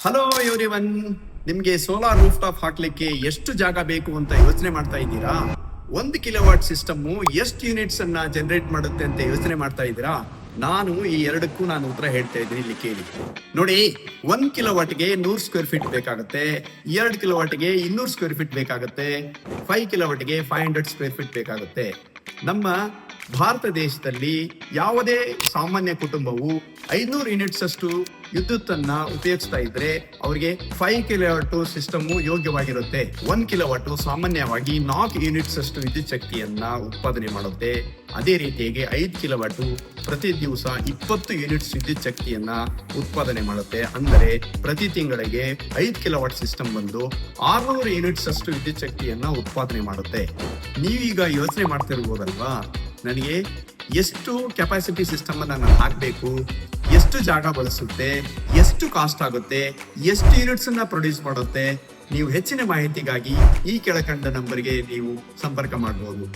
Hello everyone, ನಿಮ್ಗೆ solar roof top ಹಾಕ್ಲಿಕ್ಕೆ ಎಷ್ಟು ಜಾಗ ಬೇಕು ಅಂತ ಯೋಚನೆ ಮಾಡ್ತಾ ಇದ್ದೀರಾ? 1 ಕಿಲೋವಾಟ್ ಸಿಸ್ಟಮ್ ಎಷ್ಟು ಯೂನಿಟ್ಸ್ ಅನ್ನ ಜನರೇಟ್ ಮಾಡುತ್ತೆ ಅಂತ ಯೋಚನೆ ಮಾಡ್ತಾ ಇದ್ದೀರಾ? ನಾನು ಈ ಎರಡಕ್ಕೂ ಉತ್ತರ ಹೇಳ್ತಾ ಇದ್ದೀನಿ, ಇಲ್ಲಿ ಕೇಳಿ. ನೋಡಿ, 1 ಕಿಲೋವಾಟ್ಗೆ 100 ಸ್ಕ್ವೇರ್ ಫೀಟ್ ಬೇಕಾಗುತ್ತೆ, 2 ಕಿಲೋವಾಟ್ಗೆ 200 ಸ್ಕ್ವೇರ್ ಫೀಟ್ ಬೇಕಾಗುತ್ತೆ, 5 ಕಿಲೋವಾಟ್ಗೆ 500 ಸ್ಕ್ವೇರ್ ಫೀಟ್ ಬೇಕಾಗುತ್ತೆ. ನಮ್ಮ ಭಾರತ ದೇಶದಲ್ಲಿ ಯಾವುದೇ ಸಾಮಾನ್ಯ ಕುಟುಂಬವು 500 ಯೂನಿಟ್ಸ್ ಅಷ್ಟು ವಿದ್ಯುತ್ ಅನ್ನ ಉಪಯೋಗಿಸ್ತಾ ಇದ್ರೆ ಅವರಿಗೆ 5 ಕಿಲೋವಾಟ್ ಸಿಸ್ಟಮ್ ಯೋಗ್ಯವಾಗಿರುತ್ತೆ. 1 ಕಿಲೋವಾಟ್ ಸಾಮಾನ್ಯವಾಗಿ 4 ಯೂನಿಟ್ಸ್ ಅಷ್ಟು ವಿದ್ಯುತ್ ಶಕ್ತಿಯನ್ನ ಉತ್ಪಾದನೆ ಮಾಡುತ್ತೆ. ಅದೇ ರೀತಿಯಾಗಿ 5 ಕಿಲೋವಾಟ್ ಪ್ರತಿ ದಿವಸ 20 ಯೂನಿಟ್ಸ್ ವಿದ್ಯುತ್ ಶಕ್ತಿಯನ್ನ ಉತ್ಪಾದನೆ ಮಾಡುತ್ತೆ. ಅಂದರೆ ಪ್ರತಿ ತಿಂಗಳಿಗೆ 5 ಕಿಲೋವಾಟ್ ಸಿಸ್ಟಮ್ ಬಂದು 600 ಯೂನಿಟ್ಸ್ ಅಷ್ಟು ವಿದ್ಯುತ್ ಶಕ್ತಿಯನ್ನ ಉತ್ಪಾದನೆ ಮಾಡುತ್ತೆ. ನೀವೀಗ ಯೋಚನೆ ಮಾಡ್ತಿರ್ಬೋದಲ್ವಾ, ನನಗೆ ಎಷ್ಟು ಕೆಪಾಸಿಟಿ ಸಿಸ್ಟಮ್ ಅನ್ನ ನಾನು ಹಾಕಬೇಕು, ಎಷ್ಟು ಜಾಗ ಬಳಸುತ್ತೆ, ಎಷ್ಟು ಕಾಸ್ಟ್ ಆಗುತ್ತೆ, ಎಷ್ಟು ಯೂನಿಟ್ಸ್ ಅನ್ನ ಪ್ರೊಡ್ಯೂಸ್ ಮಾಡುತ್ತೆ? ನೀವು ಹೆಚ್ಚಿನ ಮಾಹಿತಿಗಾಗಿ ಈ ಕೆಳಕಂಡ ನಂಬರ್ಗೆ ನೀವು ಸಂಪರ್ಕ ಮಾಡಬಹುದು.